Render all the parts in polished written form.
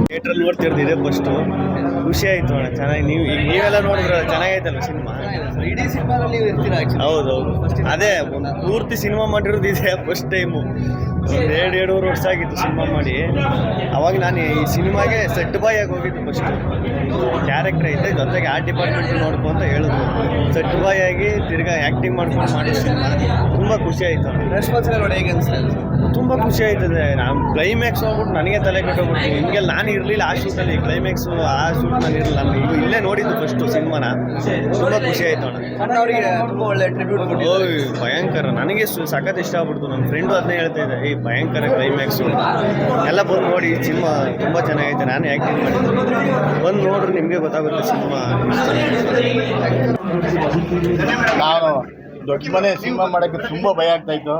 ಥಿಯೇಟ್ರಲ್ಲಿ ನೋಡ್ತಿರ್ತಿದೆ ಫಸ್ಟು ಖುಷಿ ಆಯಿತು ಅಣ್ಣ. ಚೆನ್ನಾಗಿ ನೀವೆಲ್ಲ ನೋಡಿದ್ರೆ ಚೆನ್ನಾಗೈತಲ್ಲ ಸಿನಿಮಾ. ಇಡೀ ಸಿನಿಮಾದಲ್ಲಿ ನೀವು ಇರ್ತೀರಾ? ಹೌದೌದು, ಅದೇ ಒಂದು ಪೂರ್ತಿ ಸಿನಿಮಾ ಮಾಡಿರೋದು ಇದೆ ಫಸ್ಟ್ ಟೈಮು. ಎರಡೂವರೆ ವರ್ಷ ಆಗಿತ್ತು ಸಿನಿಮಾ ಮಾಡಿ. ಅವಾಗ ನಾನು ಈ ಸಿನಿಮಾಗೆ ಸೆಟ್ ಬಾಯ್ ಆಗಿ ಹೋಗಿದ್ದು ಫಸ್ಟು. ಕ್ಯಾರೆಕ್ಟರ್ ಐತೆ, ಜೊತೆಗೆ ಆರ್ಟ್ ಡಿಪಾರ್ಟ್ಮೆಂಟ್ ನೋಡ್ಕೊ ಅಂತ ಹೇಳಿದ್ರು. ಸೆಟ್ ಬಾಯ್ ಆಗಿ ತಿರ್ಗಾ ಆ್ಯಕ್ಟಿಂಗ್ ಮಾಡ್ಕೊಂಡು ಮಾಡಿ ಸಿನಿಮಾ ತುಂಬ ಖುಷಿ ಆಯಿತು. ರೆಸ್ಪಾನ್ಸ್ ನೋಡಿ ಹೇಗೆ ಅನಿಸ್ತಾ ಇದೆ? ತುಂಬ ಖುಷಿ ಆಯ್ತದೆ. ನಾನು ಕ್ಲೈಮ್ಯಾಕ್ಸ್ ಹೋಗ್ಬಿಟ್ಟು ನನಗೆ ತಲೆ ಕೆಟ್ಟೋಗ್ಬಿಟ್ಟು ಹಿಂಗೆ ನಾನು ಇರಲಿಲ್ಲ ಆ ಶೂಟಲ್ಲಿ. ಕ್ಲೈಮ್ಯಾಕ್ಸು ಆ ಶೂಟ್ ನಾನು ಇರಲಿಲ್ಲ, ನಾನು ಇಲ್ಲೇ ನೋಡಿದ್ದು ಫಸ್ಟು ಸಿನಿಮಾನ. ತುಂಬ ಖುಷಿ ಆಯಿತು ಅಣ್ಣ. ಅವರಿಗೆ ತುಂಬ ಒಳ್ಳೆ ಟ್ರಿಬ್ಯೂಟ್ ಕೊಟ್ಟು. ಓಯ್ ಭಯಂಕರ, ನನಗೆ ಸಖತ್ ಇಷ್ಟ ಆಗ್ಬಿಡ್ತು. ನನ್ನ ಫ್ರೆಂಡು ಅದನ್ನೇ ಹೇಳ್ತಾ ಇದ್ದೆ, ಈ ಭಯಂಕರ ಕ್ಲೈಮ್ಯಾಕ್ಸು ಎಲ್ಲ ಬಂದು ನೋಡಿ. ಸಿನಿಮಾ ತುಂಬ ಚೆನ್ನಾಗೈತೆ, ನಾನು ಆ್ಯಕ್ಟಿಂಗ್ ಮಾಡಿದ್ದು. ಬಂದು ನೋಡ್ರಿ ನಿಮಗೆ ಗೊತ್ತಾಗುತ್ತೆ ಸಿನಿಮಾ. ನಾನು ದೊಡ್ಡ ಮನೆ ಸಿನಿಮಾ ಮಾಡೋಕ್ಕೆ ತುಂಬ ಭಯ ಆಗ್ತಾಯಿತ್ತು.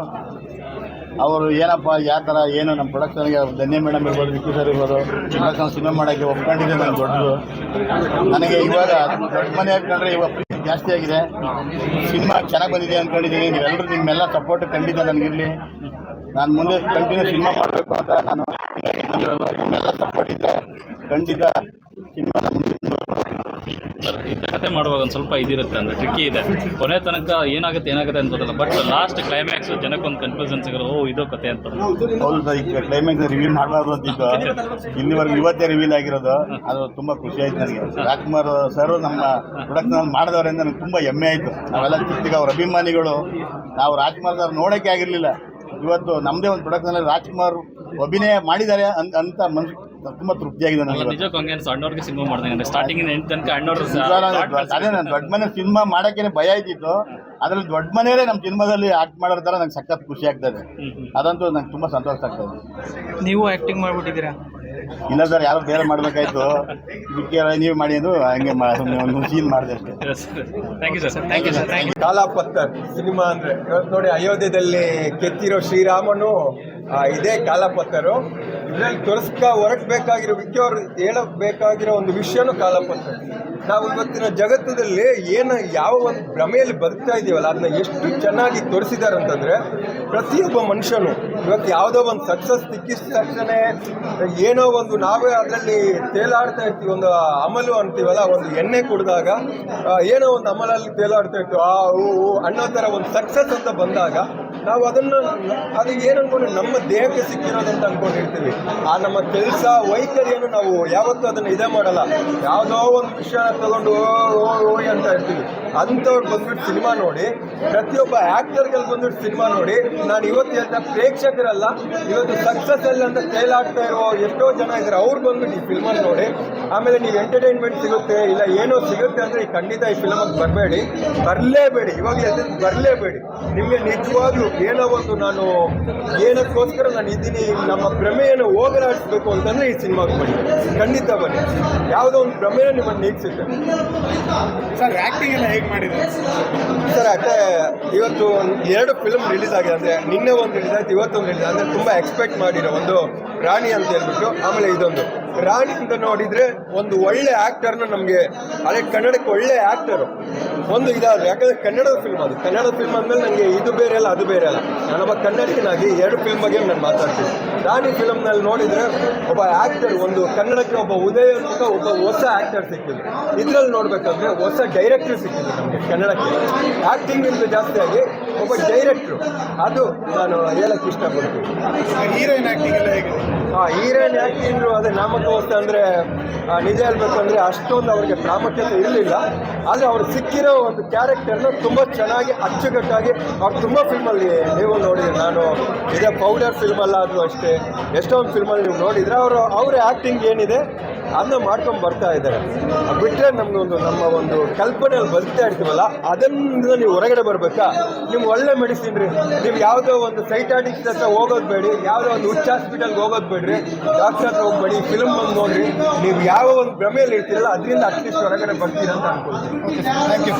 ಅವರು ಏನಪ್ಪ ಯಾವ ಥರ ಏನು ನಮ್ಮ ಪ್ರೊಡಕ್ಷನ್ಗೆ ಧನ್ಯ ಮೇಡಮ್ ಇರ್ಬೋದು, ವಿಕ್ಕಿ ಸರ್ ಇರ್ಬೋದು, ಪ್ರೊಡಕ್ಷನ್ ಸಿನಿಮಾ ಮಾಡೋಕ್ಕೆ ಒಪ್ಕೊಂಡಿದ್ದೆ ನಾನು ದೊಡ್ಡದು. ನನಗೆ ಇವಾಗ ದೊಡ್ಡ ಮನೆ ಹಾಕೊಂಡ್ರೆ ಇವಾಗ ಪ್ರೀತಿ ಜಾಸ್ತಿ ಆಗಿದೆ. ಸಿನಿಮಾ ಚೆನ್ನಾಗಿ ಬಂದಿದೆ ಅಂದ್ಕೊಂಡಿದ್ದೀನಿ. ನೀವೆಲ್ಲರೂ ನಿಮ್ಮೆಲ್ಲ ಸಪೋರ್ಟ್ ಖಂಡಿತ ನನಗಿರಲಿ. ನಾನು ಮುಂದೆ ಕಂಟಿನ್ಯೂ ಸಿನಿಮಾ ಮಾಡಬೇಕು ಅಂತ ನಾನು ನಿಮ್ಮೆಲ್ಲ ಸಪೋರ್ಟ್ ಇದ್ದೆ ಖಂಡಿತ ಸಿನಿಮಾ ಇಂಥ ಕತೆ ಮಾಡುವಾಗ ಒಂದು ಸ್ವಲ್ಪ ಇದಿರುತ್ತೆ, ಅಂದರೆ ಟ್ರಿಕ್ಕಿ ಇದೆ. ಕೊನೆ ತನಕ ಏನಾಗುತ್ತೆ ಅನ್ಬೋದಲ್ಲ, ಬಟ್ ಲಾಸ್ಟ್ ಕ್ಲೈಮ್ಯಾಕ್ಸ್ ಜನಕ್ಕೊಂದು ಕನ್ಫ್ಯೂಷನ್ ಸಿಗೋದು, ಓ ಇದು ಕತೆ ಅಂತ. ಹೌದು ಸರ್, ಈಗ ಕ್ಲೈಮ್ಯಾಕ್ಸ್ ರಿವೀಲ್ ಮಾಡಬಾರ್ದು ಅಂತಿತ್ತು. ಇಲ್ಲಿವರೆಗೂ ಇವತ್ತೇ ರಿವೀಲ್ ಆಗಿರೋದು. ಅದು ತುಂಬ ಖುಷಿ ಆಯ್ತು ನನಗೆ. ರಾಜ್ಕುಮಾರ್ ಸರ್ ನಮ್ಮ ಪ್ರೊಡಕ್ಷನ್ ಮಾಡಿದವರಿಂದ ನನಗೆ ತುಂಬ ಹೆಮ್ಮೆ ಆಯಿತು. ನಾವೆಲ್ಲ ಚಿಕ್ಕ ಅವ್ರ ಅಭಿಮಾನಿಗಳು. ನಾವು ರಾಜ್ಕುಮಾರ್ ಸರ್ ನೋಡೋಕ್ಕೆ ಆಗಿರಲಿಲ್ಲ. ಇವತ್ತು ನಮ್ಮದೇ ಒಂದು ಪ್ರೊಡಕ್ಷನಲ್ಲಿ ರಾಜ್ಕುಮಾರ್ ಅಭಿನಯ ಮಾಡಿದ್ದಾರೆ ಅಂತ ಮನಸ್ಸು ತುಂಬ ತೃಪ್ತಿಯಾಗಿದೆ ನನಗೆ. ನಿಜಕ್ಕೂ ಹಂಗೆ ಅಣ್ಣವ್ರಿಗೆ ಸಿನಿಮಾ ಮಾಡಿದೆ ಸ್ಟಾರ್ಟಿಂಗ್ ಎಂಡ್ ತನಕ ಅಣ್ಣವ್ರು. ಅದೇ ನಾನು ದೊಡ್ಡ ಮನೆ ಸಿನಿಮಾ ಮಾಡೋಕ್ಕೇ ಭಯ ಆಯ್ತಿತ್ತು. ಅದರಲ್ಲಿ ದೊಡ್ಡ ಮನೆಯಲ್ಲೇ ನಮ್ಮ ಸಿನಿಮಾದಲ್ಲಿ ಆಕ್ಟ್ ಮಾಡೋರ ಥರ ನಂಗೆ ಸಖತ್ ಖುಷಿ ಆಗ್ತದೆ. ಅದಂತೂ ನಂಗೆ ತುಂಬ ಸಂತೋಷ ಆಗ್ತದೆ. ನೀವು ಆ್ಯಕ್ಟಿಂಗ್ ಮಾಡಿಬಿಟ್ಟಿದ್ದೀರಾ? ಇಲ್ಲ ಸರ್, ಯಾರು ಬೇರೆ ಮಾಡಬೇಕಾಯ್ತು. ಇದಕ್ಕೆ ನೀವು ಮಾಡಿ ಅಂದು ಹಂಗೆ ಒಂದು ಸೀನ್ ಮಾಡಿದೆ ಅಷ್ಟೇ. Thank you sir. Thank you sir. Thank you. Kalapatthar cinema ಅಂದರೆ ಇವತ್ತು ನೋಡಿ, ಅಯೋಧ್ಯೆಯಲ್ಲಿ ಕೆತ್ತಿರೋ ಶ್ರೀರಾಮನು ಇದೇ ಕಾಲಾಪತ್ತರು. ಇದರಲ್ಲಿ ಹೊರಟಬೇಕಾಗಿರೋ ವಿಕ್ಕಿ ಅವರು ಹೇಳಬೇಕಾಗಿರೋ ಒಂದು ವಿಷಯನೂ ಕಾಲಾಪತ್ತರ್. ನಾವು ಇವತ್ತಿನ ಜಗತ್ತದಲ್ಲಿ ಯಾವ ಒಂದು ಭ್ರಮೆಯಲ್ಲಿ ಬದುಕ್ತಾ ಇದ್ದೀವಲ್ಲ, ಅದನ್ನ ಎಷ್ಟು ಚೆನ್ನಾಗಿ ತೋರಿಸಿದ್ದಾರೆ ಅಂತಂದರೆ, ಪ್ರತಿಯೊಬ್ಬ ಮನುಷ್ಯನು ಇವತ್ತು ಯಾವುದೋ ಒಂದು ಸಕ್ಸಸ್ ಸಿಕ್ಕಿದ ತಕ್ಷಣ ಏನೋ ಒಂದು ನಾವೇ ಅದರಲ್ಲಿ ತೇಲಾಡ್ತಾ ಇರ್ತೀವಿ. ಒಂದು ಅಮಲು ಅಂತೀವಲ್ಲ, ಒಂದು ಎಣ್ಣೆ ಕುಡಿದಾಗ ಏನೋ ಒಂದು ಅಮಲಲ್ಲಿ ತೇಲಾಡ್ತಾ ಇರ್ತೀವಿ, ಅನ್ನೋ ಥರ ಒಂದು ಸಕ್ಸಸ್ ಅಂತ ಬಂದಾಗ ನಾವು ಅದು ಏನು ಅನ್ಕೊಂಡು ನಮ್ಮ ದೇಹಕ್ಕೆ ಸಿಕ್ಕಿರೋದಂತ ಅಂದ್ಕೊಂಡಿರ್ತೀವಿ. ಆ ನಮ್ಮ ಕೆಲಸ ವೈಖರಿಯನ್ನು ನಾವು ಯಾವತ್ತೂ ಅದನ್ನು ಇದೇ ಮಾಡಲ್ಲ. ಯಾವುದೋ ಒಂದು ವಿಷಯ ತಗೊಂಡು ಓಯ್ ಅಂತ ಇರ್ತೀವಿ. ಅಂಥವ್ರು ಬಂದ್ಬಿಟ್ಟು ಸಿನಿಮಾ ನೋಡಿ, ಪ್ರತಿಯೊಬ್ಬ ಆ್ಯಕ್ಟರ್ಗಳು ಬಂದ್ಬಿಟ್ಟು ಸಿನಿಮಾ ನೋಡಿ, ನಾನು ಇವತ್ತು ಹೇಳ್ತಾ ಪ್ರೇಕ್ಷಕರಲ್ಲ, ಇವತ್ತು ಸಕ್ಸಸ್ ಅಲ್ಲಿ ಅಂತ ತೇಲಾಡ್ತಾ ಇರೋ ಎಷ್ಟೋ ಜನ ಇದ್ದಾರೆ, ಅವ್ರು ಬಂದ್ಬಿಟ್ಟು ಈ ಫಿಲ್ಮನ್ನು ನೋಡಿ. ಆಮೇಲೆ ನೀವು ಎಂಟರ್ಟೈನ್ಮೆಂಟ್ ಸಿಗುತ್ತೆ ಇಲ್ಲ ಏನೋ ಸಿಗುತ್ತೆ ಅಂದರೆ ಖಂಡಿತ ಈ ಫಿಲ್ಮಿಗೆ ಬರಲೇಬೇಡಿ. ಇವಾಗ ಬರಲೇಬೇಡಿ. ನಿಮಗೆ ನಿಜವಾಗ್ಲೂ ಏನೋ ಒಂದು ನಾನು ಏನಕ್ಕೋಸ್ಕರ ನಾನು ಇದ್ದೀನಿ, ನಮ್ಮ ಭ್ರಮೆಯನ್ನು ಹೋಗಲಾಡಿಸ್ಬೇಕು ಅಂತಂದರೆ ಈ ಸಿನಿಮಾಗೆ ಬನ್ನಿ, ಖಂಡಿತ ಬನ್ನಿ. ಯಾವುದೋ ಒಂದು ಭ್ರಮೆಯನ್ನು ನಿಮ್ಮನ್ನು ನೀಗಿಸುತ್ತೆ. ಸರ್ ಆ್ಯಕ್ಟಿಂಗ್ ಎಲ್ಲ ಹೇಗೆ ಮಾಡಿದ್ದಾರೆ ಸರ್? ಅಷ್ಟೇ, ಇವತ್ತು 2 ಫಿಲ್ಮ್ ರಿಲೀಸ್ ಆಗಿದೆ. ಅಂದರೆ ನಿನ್ನೆ ಒಂದು ರಿಲೀಸ್ ಆಯ್ತು, ಇವತ್ತೊಂದು ರಿಲೀಸ್. ಅಂದರೆ ತುಂಬ ಎಕ್ಸ್ಪೆಕ್ಟ್ ಮಾಡಿರೋ ಒಂದು ರಾಣಿ ಅಂತ ಹೇಳ್ಬಿಟ್ಟು. ಆಮೇಲೆ ಇದೊಂದು ರಾಣಿ ಅಂತ ನೋಡಿದರೆ ಒಂದು ಒಳ್ಳೆ ಆ್ಯಕ್ಟರ್ನ ನಮಗೆ, ಅದೇ ಕನ್ನಡಕ್ಕೆ ಒಳ್ಳೆ ಆ್ಯಕ್ಟರು ಒಂದು ಇದಾದರೆ, ಯಾಕಂದರೆ ಕನ್ನಡದ ಫಿಲ್ಮ್ ಅದು. ಕನ್ನಡ ಫಿಲ್ಮ್ ಅಂದಮೇಲೆ ನನಗೆ ಇದು ಬೇರೆ ಅಲ್ಲ ಅದು ಬೇರೆ ಅಲ್ಲ. ನಾನೊಬ್ಬ ಕನ್ನಡಿಗನಾಗಿ 2 ಫಿಲ್ಮ್ ಬಗ್ಗೆ ನಾನು ಮಾತಾಡ್ತೀನಿ. ರಾಣಿ ಫಿಲ್ಮ್ನಲ್ಲಿ ನೋಡಿದರೆ ಒಬ್ಬ ಆ್ಯಕ್ಟರ್, ಒಂದು ಕನ್ನಡಕ್ಕೆ ಒಬ್ಬ ಉದಯ ಅಂತ ಒಬ್ಬ ಹೊಸ ಆ್ಯಕ್ಟರ್ ಸಿಕ್ಕಿದ್ರು. ಇದರಲ್ಲಿ ನೋಡಬೇಕಂದ್ರೆ ಹೊಸ ಡೈರೆಕ್ಟ್ರು ಸಿಕ್ಕಿದ್ರು ನಮಗೆ ಕನ್ನಡಕ್ಕೆ. ಆ್ಯಕ್ಟಿಂಗಿಂದ ಜಾಸ್ತಿಯಾಗಿ ಒಬ್ಬ ಡೈರೆಕ್ಟ್ರು, ಅದು ನಾನು ಹೇಳಕ್ಕೆ ಇಷ್ಟಪಡ್ತೀನಿ. ಹೀರೋಯಿನ್ ಆ್ಯಕ್ಟಿಂಗ್ ಎಲ್ಲ ಹೇಗೆ? ಹೀರೋಯಿನ್ ಆ್ಯಕ್ಟಿಂಗು ಅದೇ ನಾಮಕೋಸ್ತ ಅಂದರೆ ನಿಜ ಹೇಳಬೇಕಂದ್ರೆ ಅಷ್ಟೊಂದು ಅವ್ರಿಗೆ ಪ್ರಾಮುಖ್ಯತೆ ಇರಲಿಲ್ಲ. ಆದರೆ ಅವ್ರು ಸಿಕ್ಕಿರೋ ಒಂದು ಕ್ಯಾರೆಕ್ಟರ್ನ ತುಂಬ ಚೆನ್ನಾಗಿ ಅಚ್ಚುಕಟ್ಟಾಗಿ ಅವ್ರು ತುಂಬ ಫಿಲ್ಮಲ್ಲಿ ನೀವು ನೋಡಿದ್ರೆ, ನಾನು ಇದೇ ಪೌಡರ್ ಫಿಲ್ಮಲ್ಲಾದರೂ ಅಷ್ಟೇ, ಎಷ್ಟೊಂದು ಫಿಲ್ಮಲ್ಲಿ ನೀವು ನೋಡಿದರೆ ಅವರ ಆ್ಯಕ್ಟಿಂಗ್ ಏನಿದೆ ಅದನ್ನ ಮಾಡ್ಕೊಂಡು ಬರ್ತಾ ಇದ್ದಾರೆ. ಬಿಟ್ಟರೆ ನಮಗೊಂದು ನಮ್ಮ ಒಂದು ಕಲ್ಪನೆಯಲ್ಲಿ ಬದುಕ್ತಾ ಇರ್ತೀವಲ್ಲ, ಅದರಿಂದ ನೀವು ಹೊರಗಡೆ ಬರಬೇಕಾ? ನಿಮ್ಗೆ ಒಳ್ಳೆ ಮೆಡಿಸಿನ್ ರೀ. ನೀವು ಯಾವುದೋ ಒಂದು ಸೈಟಾಟಿಕ್ಸ್ ಹತ್ರ ಹೋಗೋದು ಬೇಡಿ, ಯಾವುದೋ ಒಂದು ಹುಚ್ಚ ಹಾಸ್ಪಿಟಲ್ಗೆ ಹೋಗೋದು ಬೇಡ್ರಿ, ಡಾಕ್ಟರ್ ಹತ್ರ ಹೋಗ್ಬೇಡಿ, ಫಿಲ್ಮ್ ಬಂದು ನೋಡಿರಿ. ನೀವು ಯಾವ ಒಂದು ಭ್ರಮೆಯಲ್ಲಿ ಇರ್ತೀರಲ್ಲ, ಅದರಿಂದ ಅಟ್ಲೀಸ್ಟ್ ಹೊರಗಡೆ ಬರ್ತೀರ ಅಂತ ಅನ್ಕೊಳ್ತೀನಿ. Thank you.